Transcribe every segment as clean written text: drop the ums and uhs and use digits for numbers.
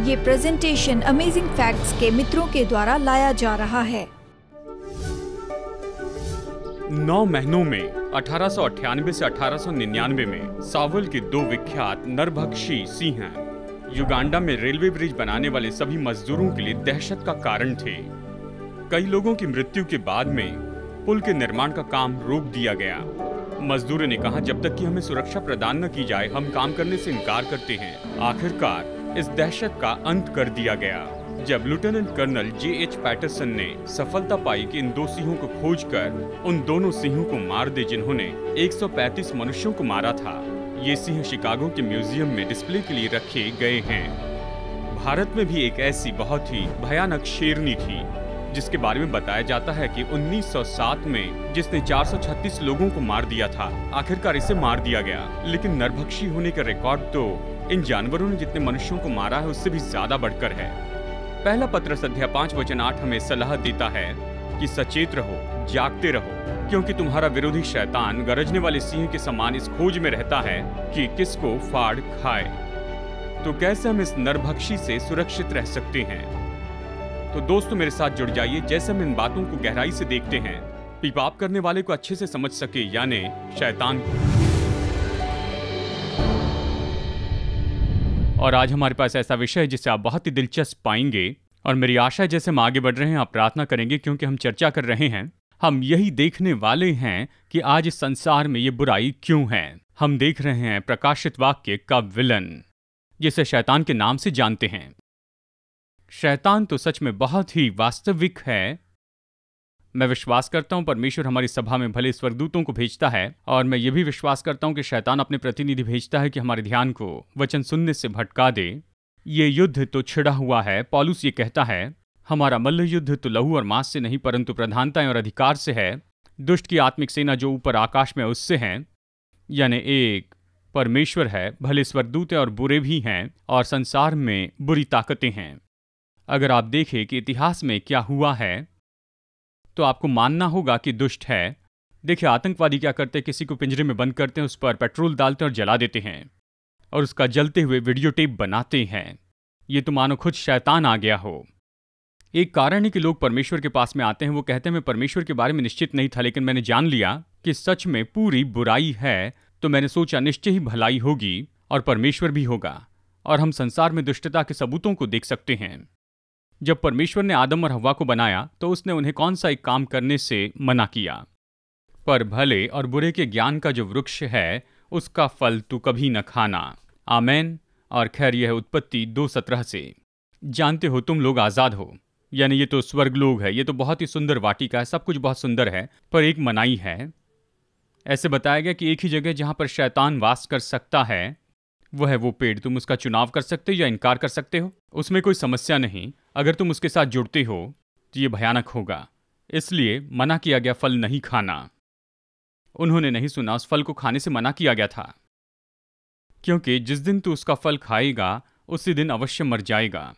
ये presentation amazing facts के मित्रों के द्वारा लाया जा रहा है। 9 महीनों में 1898 से 1899 में सावल के 2 विख्यात नरभक्षी सिंह युगांडा में रेलवे ब्रिज बनाने वाले सभी मजदूरों के लिए दहशत का कारण थे। कई लोगों की मृत्यु के बाद में पुल के निर्माण का काम रोक दिया गया। मजदूरों ने कहा, जब तक कि हमें सुरक्षा प्रदान न की जाए हम काम करने से इनकार करते हैं। आखिरकार इस दहशत का अंत कर दिया गया जब लेफ्टिनेंट कर्नल J.H. पैटरसन ने सफलता पाई कि इन 2 सिंहों को खोजकर उन दोनों सिंहों को मार दे जिन्होंने 135 मनुष्यों को मारा था। ये सिंह शिकागो के म्यूजियम में डिस्प्ले के लिए रखे गए हैं। भारत में भी एक ऐसी बहुत ही भयानक शेरनी थी जिसके बारे में बताया जाता है कि 1907 में जिसने 436 लोगों को मार दिया था, आखिरकार इसे मार दिया गया। लेकिन नरभक्षी होने का रिकॉर्ड तो इन जानवरों ने जितने मनुष्यों को मारा है उससे भी ज्यादा बढ़कर है। पहला पत्रस अध्याय 5:8 हमें सलाह देता है कि सचेत रहो, जागते रहो, क्योंकि तुम्हारा विरोधी शैतान गरजने वाले सिंह के समान इस खोज में रहता है कि किसको फाड़ खाए। तो कैसे हम इस नरभक्षी से सुरक्षित रह सकते हैं? तो दोस्तों मेरे साथ जुड़ जाइए जैसे हम इन बातों को गहराई से देखते हैं, पाप करने वाले को अच्छे से समझ सके, यानी शैतान को। और आज हमारे पास ऐसा विषय है जिसे आप बहुत ही दिलचस्प पाएंगे और मेरी आशा है जैसे हम आगे बढ़ रहे हैं आप प्रार्थना करेंगे, क्योंकि हम चर्चा कर रहे हैं, हम यही देखने वाले हैं कि आज इस संसार में ये बुराई क्यों है। हम देख रहे हैं प्रकाशित वाक्य का विलन जिसे शैतान के नाम से जानते हैं। शैतान तो सच में बहुत ही वास्तविक है। मैं विश्वास करता हूं परमेश्वर हमारी सभा में भले स्वर्गदूतों को भेजता है, और मैं ये भी विश्वास करता हूं कि शैतान अपने प्रतिनिधि भेजता है कि हमारे ध्यान को वचन सुनने से भटका दे। ये युद्ध तो छिड़ा हुआ है। पौलुस ये कहता है, हमारा मल्ल युद्ध तो लहू और मांस से नहीं परंतु प्रधानताएं और अधिकार से है, दुष्ट की आत्मिक सेना जो ऊपर आकाश में उससे है। यानी एक परमेश्वर है, भले स्वर्गदूत और बुरे भी हैं, और संसार में बुरी ताकतें हैं। अगर आप देखें कि इतिहास में क्या हुआ है तो आपको मानना होगा कि दुष्ट है। देखिए आतंकवादी क्या करते हैं, किसी को पिंजरे में बंद करते हैं, उस पर पेट्रोल डालते हैं और जला देते हैं और उसका जलते हुए वीडियो टेप बनाते हैं। ये तो मानो खुद शैतान आ गया हो। एक कारण है कि लोग परमेश्वर के पास में आते हैं, वो कहते हैं मैं परमेश्वर के बारे में निश्चित नहीं था, लेकिन मैंने जान लिया कि सच में पूरी बुराई है, तो मैंने सोचा निश्चय ही भलाई होगी और परमेश्वर भी होगा, और हम संसार में दुष्टता के सबूतों को देख सकते हैं। जब परमेश्वर ने आदम और हव्वा को बनाया तो उसने उन्हें कौन सा एक काम करने से मना किया, पर भले और बुरे के ज्ञान का जो वृक्ष है उसका फल तू कभी न खाना। आमेन। और खैर यह उत्पत्ति 2:17 से। जानते हो तुम लोग आज़ाद हो, यानी ये तो स्वर्गलोक है, ये तो बहुत ही सुंदर वाटिका है, सब कुछ बहुत सुंदर है, पर एक मनाही है। ऐसे बताया गया कि एक ही जगह जहां पर शैतान वास कर सकता है वह है वो पेड़। तुम उसका चुनाव कर सकते हो या इनकार कर सकते हो, उसमें कोई समस्या नहीं। अगर तुम उसके साथ जुड़ते हो तो ये भयानक होगा, इसलिए मना किया गया फल नहीं खाना। उन्होंने नहीं सुना, उस फल को खाने से मना किया गया था, क्योंकि जिस दिन तू उसका फल खाएगा उसी दिन अवश्य मर जाएगा।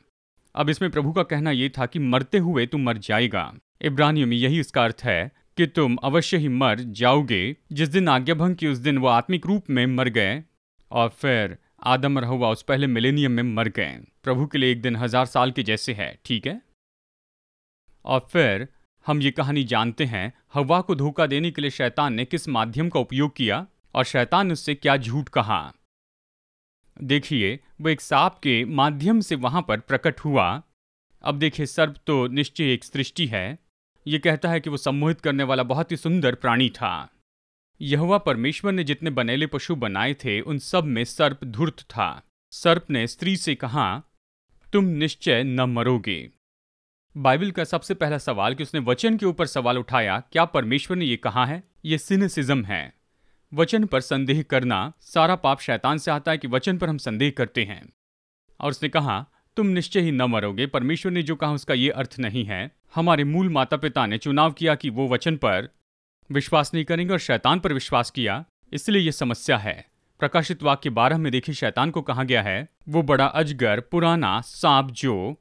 अब इसमें प्रभु का कहना यह था कि मरते हुए तुम मर जाएगा। इब्रानियों में यही इसका अर्थ है कि तुम अवश्य ही मर जाओगे। जिस दिन आज्ञाभंग की उस दिन वो आत्मिक रूप में मर गए, और फिर आदम और हव्वा उस पहले मिलेनियम में मर गए। प्रभु के लिए एक दिन 1000 साल के जैसे है, ठीक है। और फिर हम ये कहानी जानते हैं, हव्वा को धोखा देने के लिए शैतान ने किस माध्यम का उपयोग किया और शैतान ने उससे क्या झूठ कहा। देखिए वो एक सांप के माध्यम से वहां पर प्रकट हुआ। अब देखिए सर्प तो निश्चय एक सृष्टि है। ये कहता है कि वो सम्मोहित करने वाला बहुत ही सुंदर प्राणी था। यहोवा परमेश्वर ने जितने बनेले पशु बनाए थे उन सब में सर्प धूर्त था। सर्प ने स्त्री से कहा तुम निश्चय न मरोगे। बाइबल का सबसे पहला सवाल कि उसने वचन के ऊपर सवाल उठाया, क्या परमेश्वर ने ये कहा है? ये सिनिसिज्म है। वचन पर संदेह करना, सारा पाप शैतान से आता है कि वचन पर हम संदेह करते हैं। और उसने कहा तुम निश्चय ही न मरोगे। परमेश्वर ने जो कहा उसका ये अर्थ नहीं है। हमारे मूल माता पिता ने चुनाव किया कि वो वचन पर विश्वास नहीं करेंगे और शैतान पर विश्वास किया, इसलिए यह समस्या है। प्रकाशित वाक्य 12 में देखिए शैतान को कहा गया है वो बड़ा अजगर पुराना सांप जो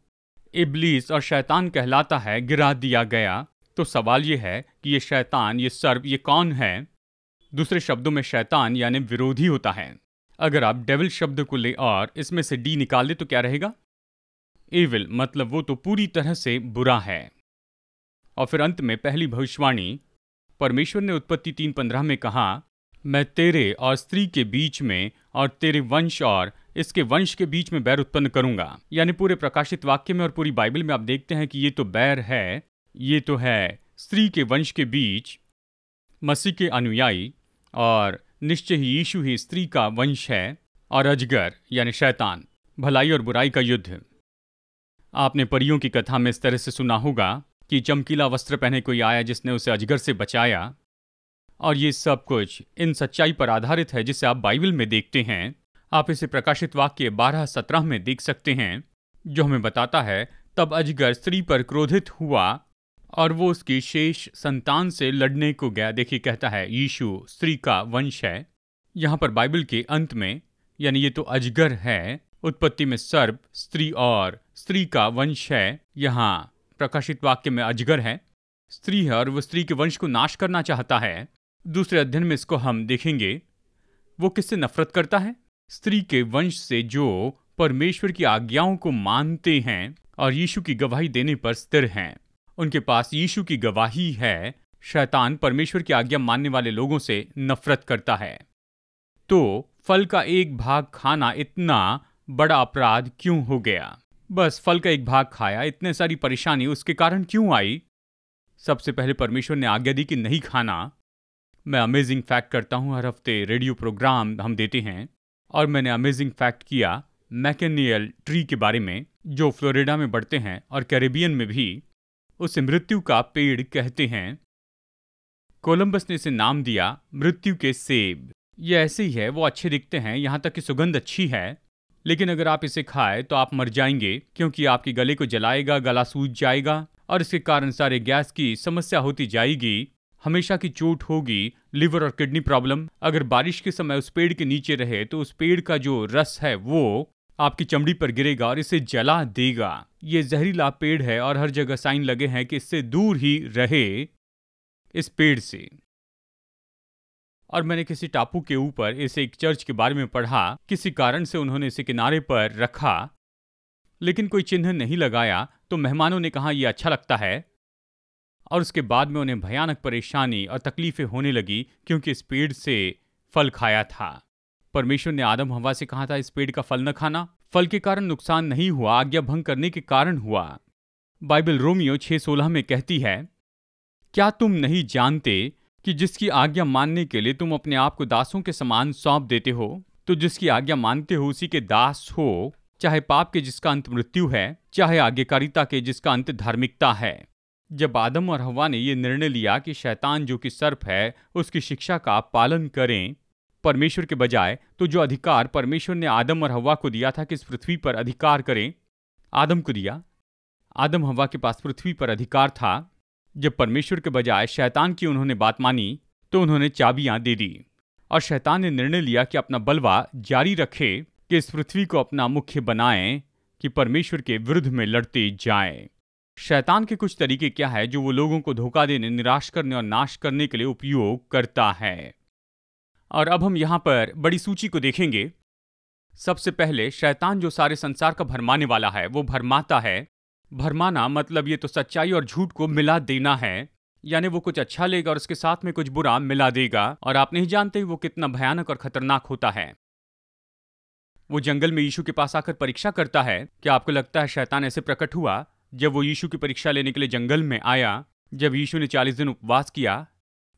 इब्लीस और शैतान कहलाता है गिरा दिया गया। तो सवाल ये है कि ये शैतान, ये सर्प, ये कौन है? दूसरे शब्दों में शैतान यानी विरोधी होता है। अगर आप डेविल शब्द को ले और इसमें से डी निकाल दे तो क्या रहेगा? एविल मतलब वो तो पूरी तरह से बुरा है। और फिर अंत में पहली भविष्यवाणी, परमेश्वर ने उत्पत्ति 3:15 में कहा, मैं तेरे और स्त्री के बीच में और तेरे वंश और इसके वंश के बीच में बैर उत्पन्न करूंगा। यानी पूरे प्रकाशित वाक्य में और पूरी बाइबल में आप देखते हैं कि ये तो बैर है, ये तो है स्त्री के वंश के बीच मसीह के अनुयायी, और निश्चय ही यीशु ही स्त्री का वंश है, और अजगर यानी शैतान, भलाई और बुराई का युद्ध। आपने परियों की कथा में इस तरह से सुना होगा कि चमकीला वस्त्र पहने कोई आया जिसने उसे अजगर से बचाया, और ये सब कुछ इन सच्चाई पर आधारित है जिसे आप बाइबल में देखते हैं। आप इसे प्रकाशित वाक्य 12:17 में देख सकते हैं, जो हमें बताता है, तब अजगर स्त्री पर क्रोधित हुआ और वो उसकी शेष संतान से लड़ने को गया। देखिए, कहता है यीशु स्त्री का वंश है। यहाँ पर बाइबल के अंत में, यानी ये तो अजगर है, उत्पत्ति में सर्प, स्त्री और स्त्री का वंश है। यहाँ प्रकाशित वाक्य में अजगर है, स्त्री है, और वो स्त्री के वंश को नाश करना चाहता है। दूसरे अध्ययन में इसको हम देखेंगे। वो किससे नफरत करता है? स्त्री के वंश से जो परमेश्वर की आज्ञाओं को मानते हैं और यीशु की गवाही देने पर स्थिर हैं। उनके पास यीशु की गवाही है। शैतान परमेश्वर की आज्ञा मानने वाले लोगों से नफरत करता है। तो फल का एक भाग खाना इतना बड़ा अपराध क्यों हो गया? बस फल का एक भाग खाया, इतने सारी परेशानी उसके कारण क्यों आई? सबसे पहले परमेश्वर ने आज्ञा दी कि नहीं खाना। मैं अमेजिंग फैक्ट करता हूँ, हर हफ्ते रेडियो प्रोग्राम हम देते हैं, और मैंने अमेजिंग फैक्ट किया मैकेनियल ट्री के बारे में, जो फ्लोरिडा में बढ़ते हैं और कैरेबियन में भी। उसे मृत्यु का पेड़ कहते हैं। कोलंबस ने इसे नाम दिया मृत्यु के सेब। ये ऐसे ही है, वो अच्छे दिखते हैं, यहाँ तक कि सुगंध अच्छी है, लेकिन अगर आप इसे खाएं तो आप मर जाएंगे, क्योंकि आपके गले को जलाएगा, गला सूज जाएगा, और इसके कारण सारे गैस की समस्या होती जाएगी, हमेशा की चोट होगी, लिवर और किडनी प्रॉब्लम। अगर बारिश के समय उस पेड़ के नीचे रहे तो उस पेड़ का जो रस है वो आपकी चमड़ी पर गिरेगा और इसे जला देगा। ये जहरीला पेड़ है और हर जगह साइन लगे हैं कि इससे दूर ही रहे, इस पेड़ से। और मैंने किसी टापू के ऊपर इसे एक चर्च के बारे में पढ़ा, किसी कारण से उन्होंने इसे किनारे पर रखा, लेकिन कोई चिन्ह नहीं लगाया। तो मेहमानों ने कहा यह अच्छा लगता है, और उसके बाद में उन्हें भयानक परेशानी और तकलीफें होने लगी, क्योंकि इस पेड़ से फल खाया था। परमेश्वर ने आदम हवा से कहा था इस पेड़ का फल न खाना। फल के कारण नुकसान नहीं हुआ, आज्ञा भंग करने के कारण हुआ। बाइबल रोमियो 6:16 में कहती है, क्या तुम नहीं जानते कि जिसकी आज्ञा मानने के लिए तुम अपने आप को दासों के समान सौंप देते हो, तो जिसकी आज्ञा मानते हो उसी के दास हो, चाहे पाप के जिसका अंत मृत्यु है, चाहे आज्ञाकारिता के जिसका अंत धार्मिकता है। जब आदम और हव्वा ने यह निर्णय लिया कि शैतान जो कि सर्प है उसकी शिक्षा का पालन करें परमेश्वर के बजाय, तो जो अधिकार परमेश्वर ने आदम और हव्वा को दिया था कि इस पृथ्वी पर अधिकार करें, आदम को दिया। आदम हव्वा के पास पृथ्वी पर अधिकार था। जब परमेश्वर के बजाय शैतान की उन्होंने बात मानी तो उन्होंने चाबियां दे दी, और शैतान ने निर्णय लिया कि अपना बलवा जारी रखे, कि इस पृथ्वी को अपना मुख्य बनाएं, कि परमेश्वर के विरुद्ध में लड़ते जाएं। शैतान के कुछ तरीके क्या है जो वो लोगों को धोखा देने, निराश करने और नाश करने के लिए उपयोग करता है। और अब हम यहाँ पर बड़ी सूची को देखेंगे। सबसे पहले शैतान जो सारे संसार का भरमाने वाला है, वो भरमाता है। भरमाना मतलब ये तो सच्चाई और झूठ को मिला देना है, यानी वो कुछ अच्छा लेगा और उसके साथ में कुछ बुरा मिला देगा, और आप नहीं जानते वो कितना भयानक और खतरनाक होता है। वो जंगल में यीशु के पास आकर परीक्षा करता है। क्या आपको लगता है शैतान ऐसे प्रकट हुआ जब वो यीशु की परीक्षा लेने के लिए जंगल में आया? जब यीशु ने 40 दिन उपवास किया,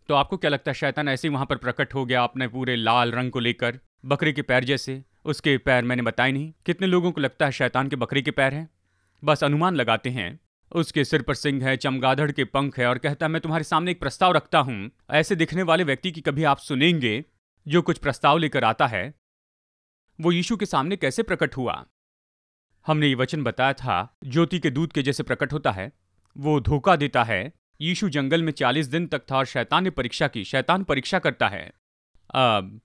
तो आपको क्या लगता है शैतान ऐसे ही वहां पर प्रकट हो गया अपने पूरे लाल रंग को लेकर, बकरे के पैर जैसे? उसके पैर मैंने बताए नहीं। कितने लोगों को लगता है शैतान के बकरे के पैर हैं? बस अनुमान लगाते हैं। उसके सिर पर सिंह है, चमगादड़ के पंख है, और कहता है मैं तुम्हारे सामने एक प्रस्ताव रखता हूं। ऐसे दिखने वाले व्यक्ति की कभी आप सुनेंगे जो कुछ प्रस्ताव लेकर आता है? वो यीशु के सामने कैसे प्रकट हुआ? हमने ये वचन बताया था, ज्योति के दूत के जैसे प्रकट होता है। वो धोखा देता है। यीशु जंगल में 40 दिन तक था और शैतान ने परीक्षा की। शैतान परीक्षा करता है। अब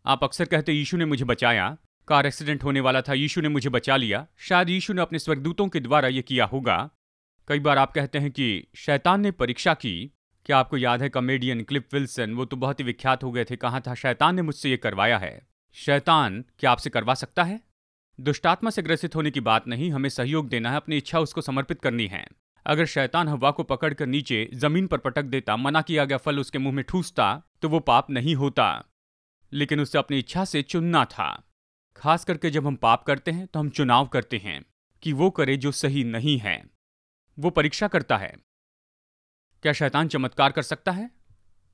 आप अक्सर कहते यीशु ने मुझे बचाया, कार एक्सीडेंट होने वाला था, यीशु ने मुझे बचा लिया। शायद यीशु ने अपने स्वर्गदूतों के द्वारा यह किया होगा। कई बार आप कहते हैं कि शैतान ने परीक्षा की। क्या आपको याद है कॉमेडियन क्लिफ विल्सन? वो तो बहुत ही विख्यात हो गए थे। कहा था शैतान ने मुझसे ये करवाया है। शैतान क्या आपसे करवा सकता है? दुष्टात्मा से ग्रसित होने की बात नहीं, हमें सहयोग देना है, अपनी इच्छा उसको समर्पित करनी है। अगर शैतान हव्वा को पकड़कर नीचे जमीन पर पटक देता, मना किया गया फल उसके मुंह में ठूसता, तो वो पाप नहीं होता, लेकिन उसे अपनी इच्छा से चुनना था। खास करके जब हम पाप करते हैं तो हम चुनाव करते हैं कि वो करे जो सही नहीं है। वो परीक्षा करता है। क्या शैतान चमत्कार कर सकता है?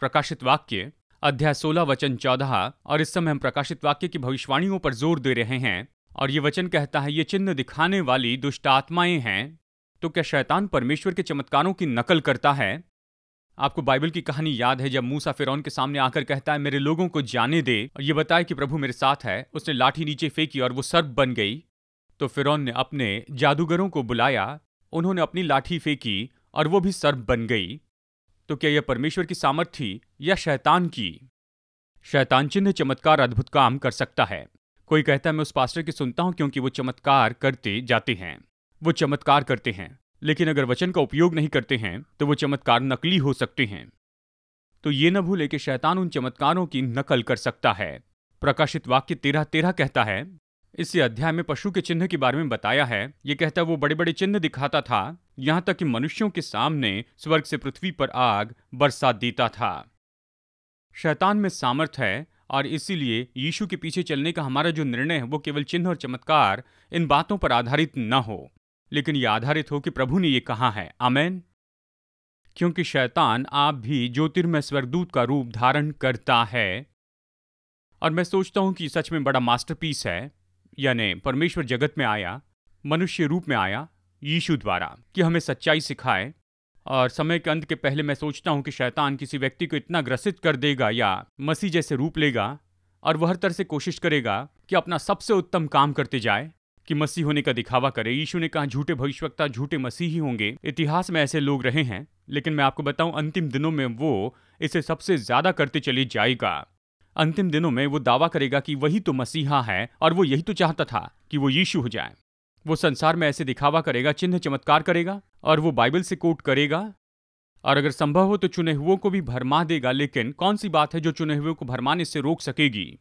प्रकाशित वाक्य अध्याय 16 वचन 14। और इस समय हम प्रकाशित वाक्य की भविष्यवाणियों पर जोर दे रहे हैं, और ये वचन कहता है ये चिन्ह दिखाने वाली दुष्ट आत्माएं हैं। तो क्या शैतान परमेश्वर के चमत्कारों की नकल करता है? आपको बाइबल की कहानी याद है जब मूसा फिरौन के सामने आकर कहता है मेरे लोगों को जाने दे, और ये बताए कि प्रभु मेरे साथ है। उसने लाठी नीचे फेंकी और वो सर्प बन गई। तो फिरौन ने अपने जादूगरों को बुलाया, उन्होंने अपनी लाठी फेंकी और वो भी सर्प बन गई। तो क्या यह परमेश्वर की सामर्थ थी या शैतान की? शैतान चिन्ह चमत्कार अद्भुत काम कर सकता है। कोई कहता है मैं उस पास्टर की सुनता हूं क्योंकि वो चमत्कार करते जाते हैं। वो चमत्कार करते हैं, लेकिन अगर वचन का उपयोग नहीं करते हैं तो वो चमत्कार नकली हो सकते हैं। तो ये न भूले कि शैतान उन चमत्कारों की नकल कर सकता है। प्रकाशित वाक्य 13:13 कहता है, इसी अध्याय में पशु के चिन्ह के बारे में बताया है। ये कहता है वो बड़े बड़े चिन्ह दिखाता था, यहां तक कि मनुष्यों के सामने स्वर्ग से पृथ्वी पर आग बरसात देता था। शैतान में सामर्थ है, और इसीलिए यीशु के पीछे चलने का हमारा जो निर्णय है वो केवल चिन्ह और चमत्कार इन बातों पर आधारित न हो, लेकिन ये आधारित हो कि प्रभु ने ये कहा है। आमेन। क्योंकि शैतान आप भी ज्योतिर्मय स्वर्गदूत का रूप धारण करता है, और मैं सोचता हूं कि सच में बड़ा मास्टरपीस है। यानी परमेश्वर जगत में आया, मनुष्य रूप में आया यीशु द्वारा, कि हमें सच्चाई सिखाए। और समय के अंत के पहले मैं सोचता हूं कि शैतान किसी व्यक्ति को इतना ग्रसित कर देगा या मसीह जैसे रूप लेगा, और वह हर तरह से कोशिश करेगा कि अपना सबसे उत्तम काम करते जाए, कि मसीह होने का दिखावा करे। यीशु ने कहा झूठे भविष्यवक्ता झूठे मसीही होंगे। इतिहास में ऐसे लोग रहे हैं, लेकिन मैं आपको बताऊं अंतिम दिनों में वो इसे सबसे ज्यादा करते चले जाएगा। अंतिम दिनों में वो दावा करेगा कि वही तो मसीहा है, और वो यही तो चाहता था कि वो यीशु हो जाए। वो संसार में ऐसे दिखावा करेगा, चिन्ह चमत्कार करेगा, और वो बाइबल से कोट करेगा, और अगर संभव हो तो चुने हुओं को भी भरमा देगा। लेकिन कौन सी बात है जो चुने हुओं को भरमाने से रोक सकेगी?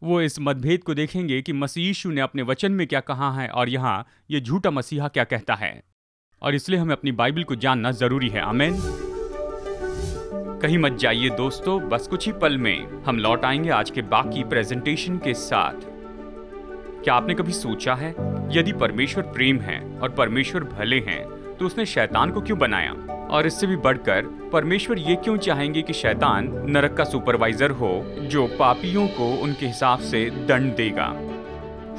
वो इस मतभेद को देखेंगे कि मसीह यीशु ने अपने वचन में क्या कहा है और यहाँ ये झूठा मसीहा क्या कहता है। और इसलिए हमें अपनी बाइबल को जानना जरूरी है। आमीन। कहीं मत जाइए दोस्तों, बस कुछ ही पल में हम लौट आएंगे आज के बाकी प्रेजेंटेशन के साथ। क्या आपने कभी सोचा है, यदि परमेश्वर प्रेम है और परमेश्वर भले हैं, तो उसने शैतान को क्यों बनाया? और इससे भी बढ़कर परमेश्वर ये क्यों चाहेंगे कि शैतान नरक का सुपरवाइजर हो, जो पापियों को उनके हिसाब से दंड देगा?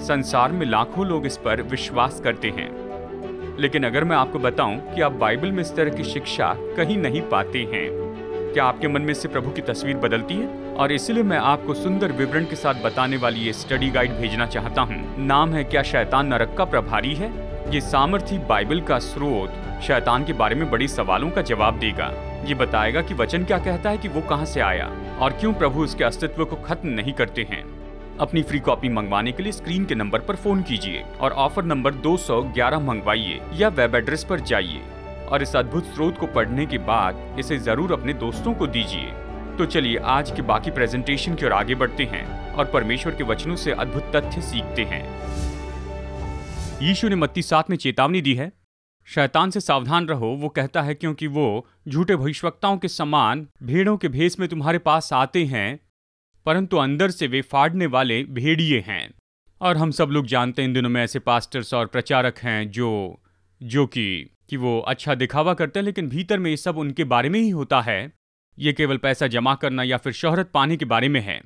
संसार में लाखों लोग इस पर विश्वास करते हैं, लेकिन अगर मैं आपको बताऊं कि आप बाइबल में इस तरह की शिक्षा कहीं नहीं पाते हैं, क्या आपके मन में इससे प्रभु की तस्वीर बदलती है? और इसलिए मैं आपको सुंदर विवरण के साथ बताने वाली ये स्टडी गाइड भेजना चाहता हूँ। नाम है क्या शैतान नरक का प्रभारी है? ये सामर्थी बाइबल का स्रोत शैतान के बारे में बड़ी सवालों का जवाब देगा। ये बताएगा कि वचन क्या कहता है, कि वो कहाँ से आया और क्यों प्रभु उसके अस्तित्व को खत्म नहीं करते हैं। अपनी फ्री कॉपी मंगवाने के लिए स्क्रीन के नंबर पर फोन कीजिए और ऑफर नंबर 211 मंगवाइए, या वेब एड्रेस पर जाइए और इस अद्भुत स्रोत को पढ़ने के बाद इसे जरूर अपने दोस्तों को दीजिए। तो चलिए आज के बाकी प्रेजेंटेशन की ओर आगे बढ़ते हैं और परमेश्वर के वचनों से अद्भुत तथ्य सीखते हैं। यीशु ने मत्ती 7 में चेतावनी दी है, शैतान से सावधान रहो। वो कहता है क्योंकि वो झूठे भविष्यवक्ताओं के समान भेड़ों के भेष में तुम्हारे पास आते हैं, परंतु अंदर से वे फाड़ने वाले भेड़िए हैं। और हम सब लोग जानते हैं इन दिनों में ऐसे पास्टर्स और प्रचारक हैं जो कि वो अच्छा दिखावा करते हैं, लेकिन भीतर में ये सब उनके बारे में ही होता है। ये केवल पैसा जमा करना या फिर शोहरत पाने के बारे में है।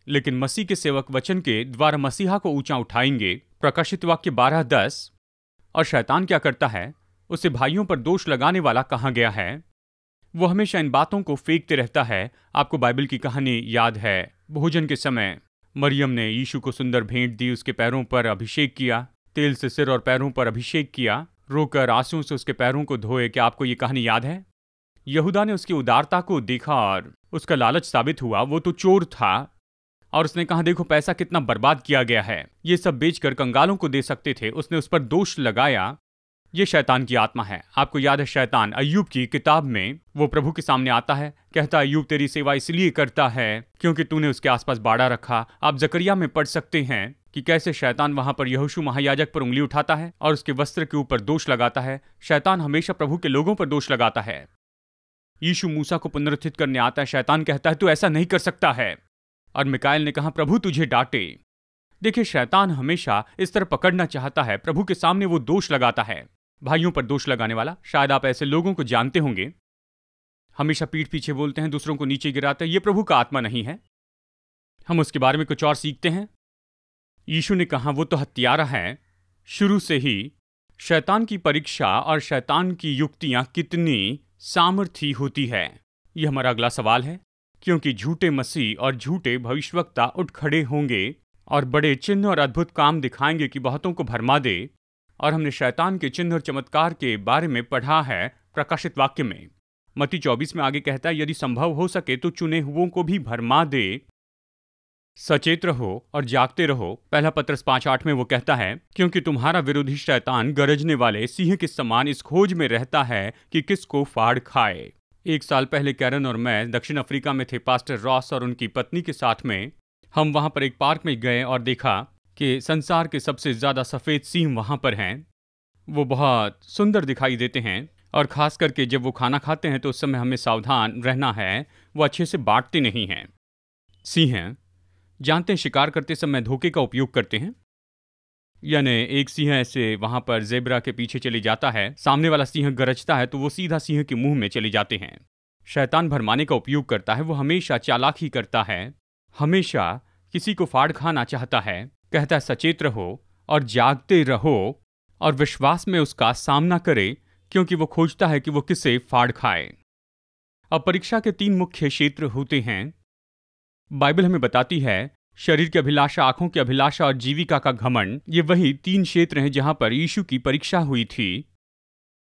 लेकिन मसीह के सेवक वचन के द्वारा मसीहा को ऊंचा उठाएंगे। प्रकाशित वाक्य 12:10। और शैतान क्या करता है? उसे भाइयों पर दोष लगाने वाला कहा गया है। वो हमेशा इन बातों को फेंकते रहता है। आपको बाइबल की कहानी याद है, भोजन के समय मरियम ने यीशु को सुंदर भेंट दी, उसके पैरों पर अभिषेक किया, तेल से सिर और पैरों पर अभिषेक किया, रोकर आंसुओं से उसके पैरों को धोए। क्या आपको ये कहानी याद है? यहूदा ने उसकी उदारता को देखा और उसका लालच साबित हुआ। वो तो चोर था और उसने कहा देखो पैसा कितना बर्बाद किया गया है, ये सब बेचकर कंगालों को दे सकते थे। उसने उस पर दोष लगाया। ये शैतान की आत्मा है। आपको याद है शैतान अय्यूब की किताब में वो प्रभु के सामने आता है, कहता है अय्यूब तेरी सेवा इसलिए करता है क्योंकि तूने उसके आसपास बाड़ा रखा। आप जकरिया में पढ़ सकते हैं कि कैसे शैतान वहां पर यहोशू महायाजक पर उंगली उठाता है और उसके वस्त्र के ऊपर दोष लगाता है। शैतान हमेशा प्रभु के लोगों पर दोष लगाता है। यीशु मूसा को पुनरुत्थित करने आता है, शैतान कहता है तू ऐसा नहीं कर सकता है, और मिकाएल ने कहा प्रभु तुझे डांटे। देखिए, शैतान हमेशा इस तरह पकड़ना चाहता है, प्रभु के सामने वो दोष लगाता है, भाइयों पर दोष लगाने वाला। शायद आप ऐसे लोगों को जानते होंगे, हमेशा पीठ पीछे बोलते हैं, दूसरों को नीचे गिराते हैं, ये प्रभु का आत्मा नहीं है। हम उसके बारे में कुछ और सीखते हैं। यीशु ने कहा वो तो हत्यारा है। शुरू से ही शैतान की परीक्षा और शैतान की युक्तियां कितनी सामर्थी होती है, ये हमारा अगला सवाल है। क्योंकि झूठे मसीह और झूठे भविष्यवक्ता उठ खड़े होंगे और बड़े चिन्ह और अद्भुत काम दिखाएंगे कि बहुतों को भरमा दे। और हमने शैतान के चिन्ह और चमत्कार के बारे में पढ़ा है प्रकाशित वाक्य में। मत्ती 24 में आगे कहता है, यदि संभव हो सके तो चुने हुओं को भी भरमा दे। सचेत रहो और जागते रहो। पहला पत्रस 5:8 में वो कहता है, क्योंकि तुम्हारा विरोधी शैतान गरजने वाले सिंह के समान इस खोज में रहता है कि किसको फाड़ खाए। 1 साल पहले कैरन और मैं दक्षिण अफ्रीका में थे, पास्टर रॉस और उनकी पत्नी के साथ में। हम वहां पर एक पार्क में गए और देखा कि संसार के सबसे ज्यादा सफेद सिंह वहां पर हैं। वो बहुत सुंदर दिखाई देते हैं, और खास करके जब वो खाना खाते हैं तो उस समय हमें सावधान रहना है, वो अच्छे से बांटते नहीं हैं। सिंह जानते हैं शिकार करते समय धोखे का उपयोग करते हैं, यानी एक सिंह ऐसे वहां पर जेब्रा के पीछे चले जाता है, सामने वाला सिंह गरजता है तो वो सीधा सिंह के मुंह में चले जाते हैं। शैतान भरमाने का उपयोग करता है, वो हमेशा चालाकी करता है, हमेशा किसी को फाड़ खाना चाहता है। कहता है सचेत रहो और जागते रहो और विश्वास में उसका सामना करे, क्योंकि वो खोजता है कि वो किसे फाड़ खाए। अब परीक्षा के 3 मुख्य क्षेत्र होते हैं। बाइबल हमें बताती है शरीर की अभिलाषा, आंखों की अभिलाषा और जीविका का घमंड, ये वही 3 क्षेत्र हैं जहां पर यीशु की परीक्षा हुई थी।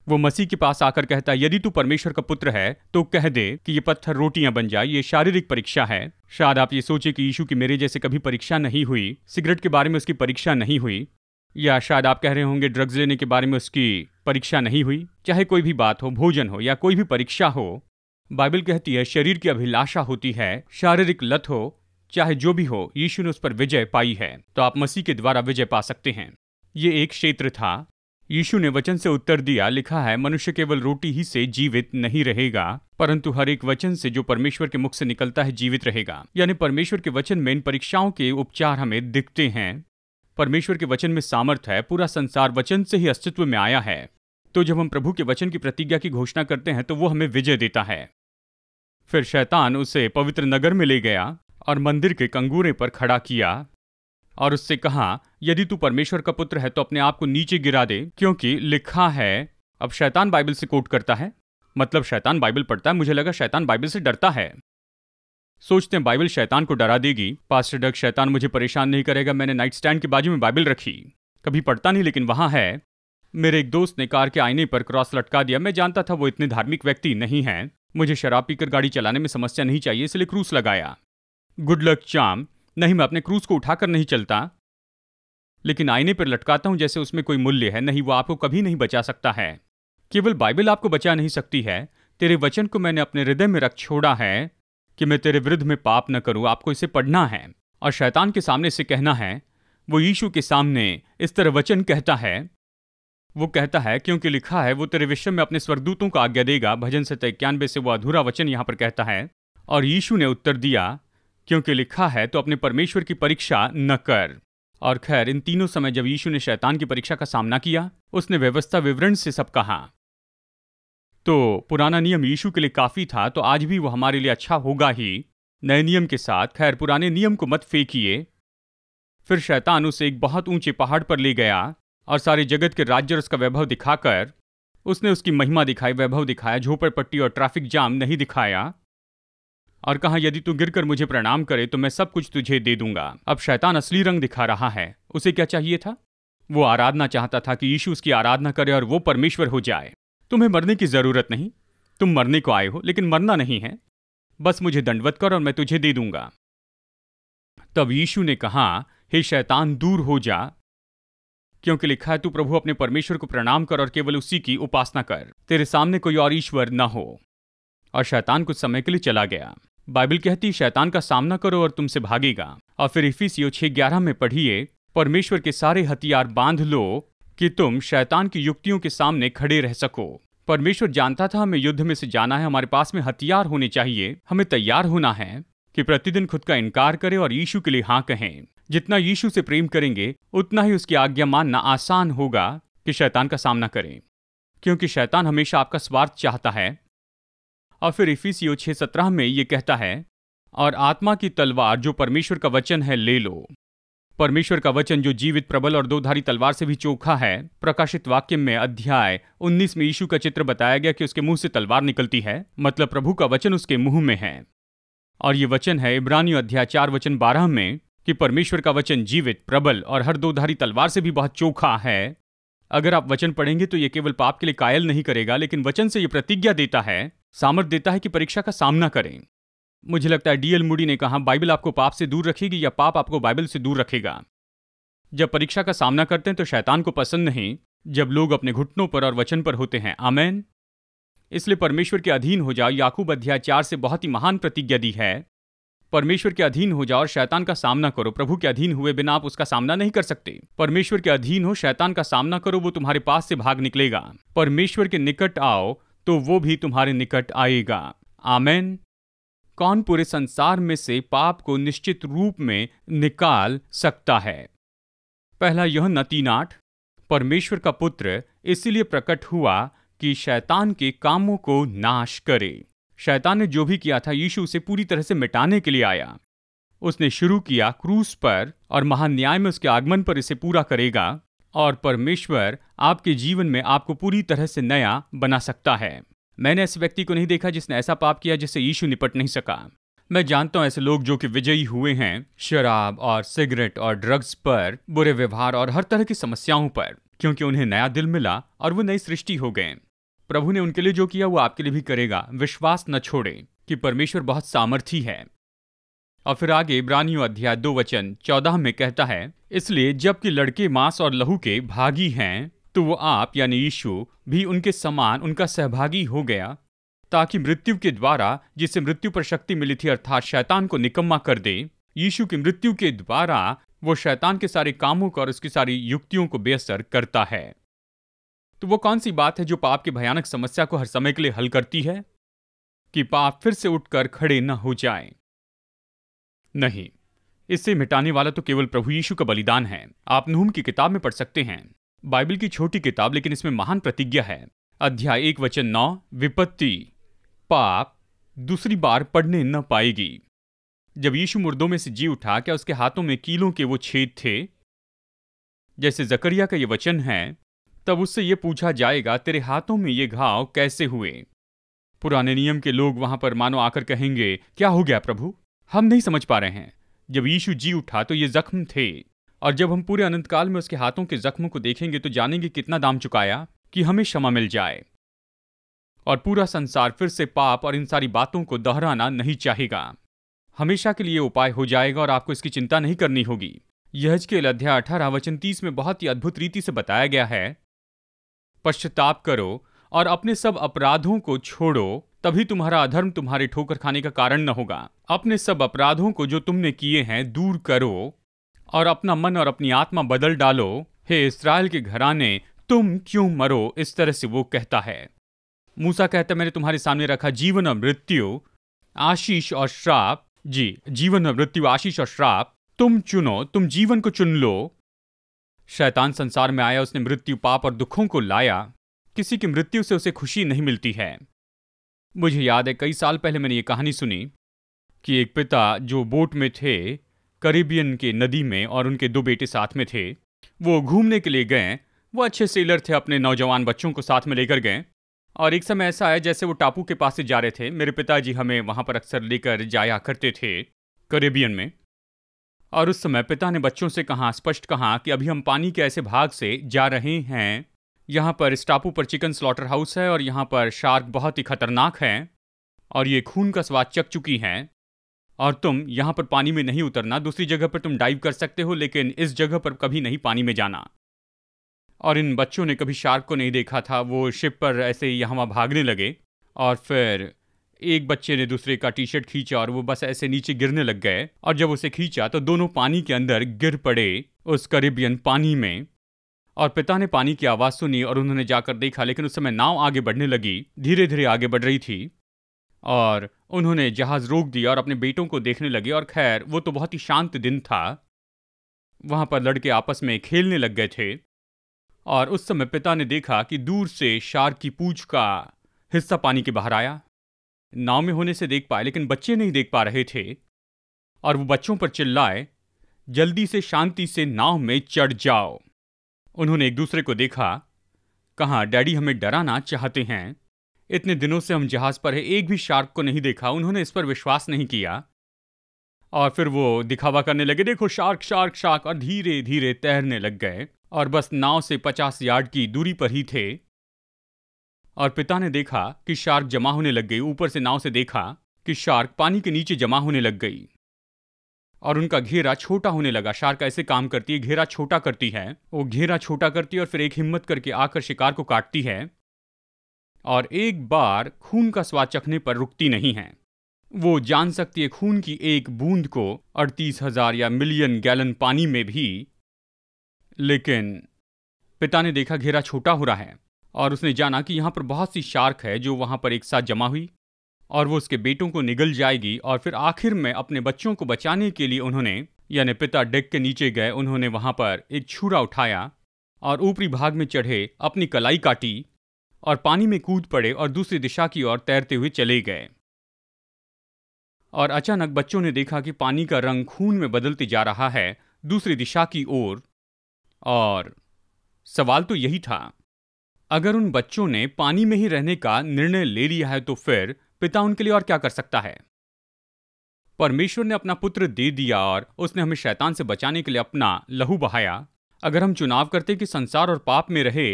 वो मसीह के पास आकर कहता है, यदि तू परमेश्वर का पुत्र है तो कह दे कि ये पत्थर रोटियां बन जाए। ये शारीरिक परीक्षा है। शायद आप ये सोचे कि यीशु की मेरे जैसे कभी परीक्षा नहीं हुई, सिगरेट के बारे में उसकी परीक्षा नहीं हुई, या शायद आप कह रहे होंगे ड्रग्स लेने के बारे में उसकी परीक्षा नहीं हुई। चाहे कोई भी बात हो, भोजन हो या कोई भी परीक्षा हो, बाइबल कहती है शरीर की अभिलाषा होती है, शारीरिक लत हो, चाहे जो भी हो, यीशु ने उस पर विजय पाई है, तो आप मसीह के द्वारा विजय पा सकते हैं। ये एक क्षेत्र था। यीशु ने वचन से उत्तर दिया, लिखा है मनुष्य केवल रोटी ही से जीवित नहीं रहेगा, परंतु हर एक वचन से जो परमेश्वर के मुख से निकलता है जीवित रहेगा। यानी परमेश्वर के वचन में इन परीक्षाओं के उपचार हमें दिखते हैं। परमेश्वर के वचन में सामर्थ्य है। पूरा संसार वचन से ही अस्तित्व में आया है। तो जब हम प्रभु के वचन की प्रतिज्ञा की घोषणा करते हैं तो वो हमें विजय देता है। फिर शैतान उसे पवित्र नगर में ले गया और मंदिर के कंगूरे पर खड़ा किया और उससे कहा, यदि तू परमेश्वर का पुत्र है तो अपने आप को नीचे गिरा दे, क्योंकि लिखा है। अब शैतान बाइबल से कोट करता है, मतलब शैतान बाइबल पढ़ता है। मुझे लगा शैतान बाइबल से डरता है। सोचते हैं बाइबल शैतान को डरा देगी। पास्टर डग, शैतान मुझे परेशान नहीं करेगा। मैंने नाइट स्टैंड के बाजू में बाइबल रखी, कभी पढ़ता नहीं, लेकिन वहां है। मेरे एक दोस्त ने कार के आईने पर क्रॉस लटका दिया। मैं जानता था वो इतने धार्मिक व्यक्ति नहीं है। मुझे शराब पीकर गाड़ी चलाने में समस्या नहीं चाहिए, इसलिए क्रूस लगाया। Good luck charm. नहीं, मैं अपने क्रूज को उठाकर नहीं चलता, लेकिन आईने पर लटकाता हूं जैसे उसमें कोई मूल्य है। नहीं, वो आपको कभी नहीं बचा सकता है। केवल बाइबल आपको बचा नहीं सकती है। तेरे वचन को मैंने अपने हृदय में रख छोड़ा है कि मैं तेरे विरुद्ध में पाप न करूं। आपको इसे पढ़ना है और शैतान के सामने से कहना है। वो यीशु के सामने इस तरह वचन कहता है। वो कहता है, क्योंकि लिखा है वो तेरे विषय में अपने स्वर्गदूतों को आज्ञा देगा। भजन 91 से वो अधूरा वचन यहां पर कहता है। और यीशु ने उत्तर दिया, क्योंकि लिखा है तो अपने परमेश्वर की परीक्षा न कर। और खैर, इन तीनों समय जब यीशु ने शैतान की परीक्षा का सामना किया, उसने व्यवस्था विवरण से सब कहा। तो पुराना नियम यीशु के लिए काफी था, तो आज भी वो हमारे लिए अच्छा होगा ही, नए नियम के साथ। खैर, पुराने नियम को मत फेंकिए। फिर शैतान उसे एक बहुत ऊंचे पहाड़ पर ले गया और सारे जगत के राज्य और उसका वैभव दिखाकर उसने उसकी महिमा दिखाई, वैभव दिखाया। झोपड़पट्टी और ट्रैफिक जाम नहीं दिखाया। और कहा, यदि तू गिरकर मुझे प्रणाम करे तो मैं सब कुछ तुझे दे दूंगा। अब शैतान असली रंग दिखा रहा है। उसे क्या चाहिए था? वो आराधना चाहता था कि यीशु उसकी आराधना करे और वो परमेश्वर हो जाए। तुम्हें मरने की जरूरत नहीं, तुम मरने को आए हो, लेकिन मरना नहीं है। बस मुझे दंडवत कर और मैं तुझे दे दूंगा। तब यीशु ने कहा, हे शैतान, दूर हो जा, क्योंकि लिखा है तू प्रभु अपने परमेश्वर को प्रणाम कर और केवल उसी की उपासना कर। तेरे सामने कोई और ईश्वर न हो। और शैतान कुछ समय के लिए चला गया। बाइबल कहती शैतान का सामना करो और तुमसे भागेगा। और फिर इफिसियों 6:11 में पढ़िए, परमेश्वर के सारे हथियार बांध लो कि तुम शैतान की युक्तियों के सामने खड़े रह सको। परमेश्वर जानता था हमें युद्ध में से जाना है, हमारे पास में हथियार होने चाहिए, हमें तैयार होना है कि प्रतिदिन खुद का इनकार करें और यीशु के लिए हाँ कहें। जितना यीशु से प्रेम करेंगे उतना ही उसकी आज्ञा मानना आसान होगा कि शैतान का सामना करें, क्योंकि शैतान हमेशा आपका स्वार्थ चाहता है। और फिर इफिसियों 6:17 में ये कहता है, और आत्मा की तलवार जो परमेश्वर का वचन है ले लो। परमेश्वर का वचन जो जीवित, प्रबल और दोधारी तलवार से भी चोखा है। प्रकाशित वाक्य में अध्याय 19 में यीशु का चित्र बताया गया कि उसके मुंह से तलवार निकलती है, मतलब प्रभु का वचन उसके मुंह में है। और ये वचन है इब्रानियों अध्याय 4:12 में कि परमेश्वर का वचन जीवित, प्रबल और हर दोधारी तलवार से भी बहुत चोखा है। अगर आप वचन पढ़ेंगे तो ये केवल पाप के लिए कायल नहीं करेगा, लेकिन वचन से ये प्रतिज्ञा देता है, सामर्थ देता है कि परीक्षा का सामना करें। मुझे लगता है D.L. मूडी ने कहा, बाइबल आपको पाप से दूर रखेगी या पाप आपको बाइबल से दूर रखेगा। जब परीक्षा का सामना करते हैं तो शैतान को पसंद नहीं जब लोग अपने घुटनों पर और वचन पर होते हैं। आमेन। इसलिए परमेश्वर के अधीन हो जाओ। याकूब अध्याय 4 से बहुत ही महान प्रतिज्ञा दी है। परमेश्वर के अधीन हो जाओ और शैतान का सामना करो। प्रभु के अधीन हुए बिना आप उसका सामना नहीं कर सकते। परमेश्वर के अधीन हो, शैतान का सामना करो, वो तुम्हारे पास से भाग निकलेगा। परमेश्वर के निकट आओ तो वो भी तुम्हारे निकट आएगा। आमेन। कौन पूरे संसार में से पाप को निश्चित रूप में निकाल सकता है? पहला यूहन्ना 3:8, परमेश्वर का पुत्र इसीलिए प्रकट हुआ कि शैतान के कामों को नाश करे। शैतान ने जो भी किया था यीशु उसे पूरी तरह से मिटाने के लिए आया। उसने शुरू किया क्रूस पर और महान्याय में उसके आगमन पर इसे पूरा करेगा। और परमेश्वर आपके जीवन में आपको पूरी तरह से नया बना सकता है। मैंने ऐसे व्यक्ति को नहीं देखा जिसने ऐसा पाप किया जिससे यीशु निपट नहीं सका। मैं जानता हूं ऐसे लोग जो कि विजयी हुए हैं शराब और सिगरेट और ड्रग्स पर, बुरे व्यवहार और हर तरह की समस्याओं पर, क्योंकि उन्हें नया दिल मिला और वो नई सृष्टि हो गए। प्रभु ने उनके लिए जो किया वो आपके लिए भी करेगा। विश्वास न छोड़ें कि परमेश्वर बहुत सामर्थी है। और फिर आगे इब्रानियों अध्याय 2:14 में कहता है, इसलिए जबकि लड़के मांस और लहू के भागी हैं तो वो आप यानी यीशु भी उनके समान उनका सहभागी हो गया, ताकि मृत्यु के द्वारा जिसे मृत्यु पर शक्ति मिली थी अर्थात शैतान को निकम्मा कर दे। यीशु की मृत्यु के द्वारा वो शैतान के सारे कामों को और उसकी सारी युक्तियों को बेअसर करता है। तो वो कौन सी बात है जो पाप की भयानक समस्या को हर समय के लिए हल करती है कि पाप फिर से उठकर खड़े न हो जाए? नहीं, इससे मिटाने वाला तो केवल प्रभु यीशु का बलिदान है। आप नहूम की किताब में पढ़ सकते हैं, बाइबल की छोटी किताब, लेकिन इसमें महान प्रतिज्ञा है। अध्याय 1:9, विपत्ति पाप दूसरी बार पड़ने न पाएगी। जब यीशु मुर्दों में से जी उठा, क्या उसके हाथों में कीलों के वो छेद थे जैसे जकरिया का ये वचन है? तब उससे ये पूछा जाएगा, तेरे हाथों में ये घाव कैसे हुए? पुराने नियम के लोग वहां पर मानो आकर कहेंगे, क्या हो गया प्रभु, हम नहीं समझ पा रहे हैं। जब यीशु जी उठा तो ये जख्म थे, और जब हम पूरे अनंत काल में उसके हाथों के जख्मों को देखेंगे तो जानेंगे कितना दाम चुकाया कि हमें क्षमा मिल जाए। और पूरा संसार फिर से पाप और इन सारी बातों को दोहराना नहीं चाहेगा। हमेशा के लिए उपाय हो जाएगा और आपको इसकी चिंता नहीं करनी होगी। यहेजकेल अध्याय 18:30 में बहुत ही अद्भुत रीति से बताया गया है, पश्चाताप करो और अपने सब अपराधों को छोड़ो, तभी तुम्हारा अधर्म तुम्हारे ठोकर खाने का कारण न होगा। अपने सब अपराधों को जो तुमने किए हैं दूर करो और अपना मन और अपनी आत्मा बदल डालो। हे इस्राएल के घराने, तुम क्यों मरो? इस तरह से वो कहता है। मूसा कहता, मैंने तुम्हारे सामने रखा जीवन और मृत्यु, आशीष और श्राप। जी, जीवन और मृत्यु, आशीष और श्राप, तुम चुनो, तुम जीवन को चुन लो। शैतान संसार में आया, उसने मृत्यु, पाप और दुखों को लाया। किसी की मृत्यु से उसे खुशी नहीं मिलती है। मुझे याद है कई साल पहले मैंने ये कहानी सुनी कि एक पिता जो बोट में थे कैरिबियन के नदी में और उनके 2 बेटे साथ में थे, वो घूमने के लिए गए। वो अच्छे सेलर थे, अपने नौजवान बच्चों को साथ में लेकर गए। और एक समय ऐसा आया जैसे वो टापू के पास से जा रहे थे। मेरे पिताजी हमें वहां पर अक्सर लेकर जाया करते थे कैरिबियन में। और उस समय पिता ने बच्चों से कहा, स्पष्ट कहा कि अभी हम पानी के ऐसे भाग से जा रहे हैं, यहाँ पर इस टापू पर चिकन स्लॉटर हाउस है और यहाँ पर शार्क बहुत ही खतरनाक है और ये खून का स्वाद चख चुकी हैं, और तुम यहाँ पर पानी में नहीं उतरना। दूसरी जगह पर तुम डाइव कर सकते हो, लेकिन इस जगह पर कभी नहीं पानी में जाना। और इन बच्चों ने कभी शार्क को नहीं देखा था। वो शिप पर ऐसे ही यहाँ भागने लगे और फिर एक बच्चे ने दूसरे का टी शर्ट खींचा और वो बस ऐसे नीचे गिरने लग गए, और जब उसे खींचा तो दोनों पानी के अंदर गिर पड़े उस कैरिबियन पानी में। और पिता ने पानी की आवाज़ सुनी और उन्होंने जाकर देखा, लेकिन उस समय नाव आगे बढ़ने लगी, धीरे धीरे आगे बढ़ रही थी, और उन्होंने जहाज रोक दिया और अपने बेटों को देखने लगे। और खैर वो तो बहुत ही शांत दिन था, वहां पर लड़के आपस में खेलने लग गए थे। और उस समय पिता ने देखा कि दूर से शार्क की पूंछ का हिस्सा पानी के बाहर आया। नाव में होने से देख पाए, लेकिन बच्चे नहीं देख पा रहे थे, और वो बच्चों पर चिल्लाए, जल्दी से शांति से नाव में चढ़ जाओ। उन्होंने एक दूसरे को देखा, कहा डैडी हमें डराना चाहते हैं, इतने दिनों से हम जहाज पर है, एक भी शार्क को नहीं देखा। उन्होंने इस पर विश्वास नहीं किया, और फिर वो दिखावा करने लगे, देखो शार्क शार्क शार्क, और धीरे धीरे तैरने लग गए, और बस नाव से 50 यार्ड की दूरी पर ही थे। और पिता ने देखा कि शार्क जमा होने लग गई। ऊपर से नाव से देखा कि शार्क पानी के नीचे जमा होने लग गई, और उनका घेरा छोटा होने लगा। शार्क ऐसे काम करती है, घेरा छोटा करती है, वो घेरा छोटा करती है और फिर एक हिम्मत करके आकर शिकार को काटती है, और एक बार खून का स्वाद चखने पर रुकती नहीं है। वो जान सकती है खून की एक बूंद को 38,000 या मिलियन गैलन पानी में भी। लेकिन पिता ने देखा घेरा छोटा हो रहा है, और उसने जाना कि यहां पर बहुत सी शार्क है जो वहां पर एक साथ जमा हुई, और वो उसके बेटों को निगल जाएगी। और फिर आखिर में अपने बच्चों को बचाने के लिए उन्होंने, यानी पिता डेक के नीचे गए, उन्होंने वहां पर एक छुरा उठाया और ऊपरी भाग में चढ़े अपनी कलाई काटी और पानी में कूद पड़े और दूसरी दिशा की ओर तैरते हुए चले गए। और अचानक बच्चों ने देखा कि पानी का रंग खून में बदलते जा रहा है दूसरी दिशा की ओर। और सवाल तो यही था, अगर उन बच्चों ने पानी में ही रहने का निर्णय ले लिया है तो फिर पिता उनके लिए और क्या कर सकता है। परमेश्वर ने अपना पुत्र दे दिया और उसने हमें शैतान से बचाने के लिए अपना लहू बहाया। अगर हम चुनाव करते कि संसार और पाप में रहे,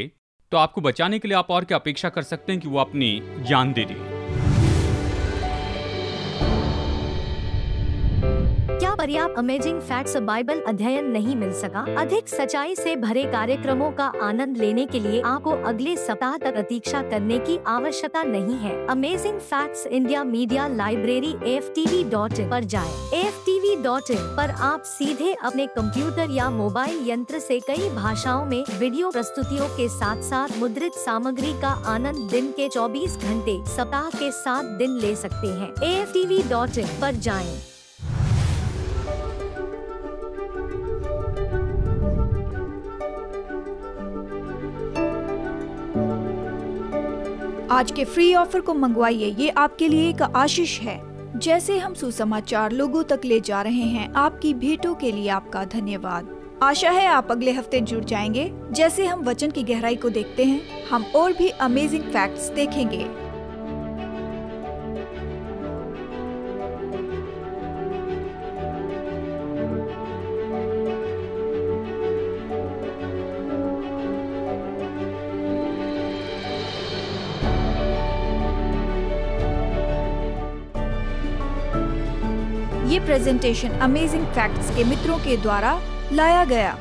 तो आपको बचाने के लिए आप और क्या अपेक्षा कर सकते हैं कि वो अपनी जान दे दे। क्या पर्याप्त अमेजिंग फैक्ट्स बाइबल अध्ययन नहीं मिल सका? अधिक सच्चाई से भरे कार्यक्रमों का आनंद लेने के लिए आपको अगले सप्ताह तक प्रतीक्षा करने की आवश्यकता नहीं है। Amazing facts India media library AFTV.in पर जाएं। AFTV.in पर आप सीधे अपने कंप्यूटर या मोबाइल यंत्र से कई भाषाओं में वीडियो प्रस्तुतियों के साथ साथ मुद्रित सामग्री का आनंद दिन के 24 घंटे सप्ताह के 7 दिन ले सकते हैं। AFTV.in पर जाएं। आज के फ्री ऑफर को मंगवाइए, ये आपके लिए एक आशीष है। जैसे हम सुसमाचार लोगों तक ले जा रहे हैं, आपकी भेंटों के लिए आपका धन्यवाद। आशा है आप अगले हफ्ते जुड़ जाएंगे। जैसे हम वचन की गहराई को देखते हैं, हम और भी अमेजिंग फैक्ट्स देखेंगे। ये प्रेजेंटेशन अमेजिंग फैक्ट्स के मित्रों के द्वारा लाया गया।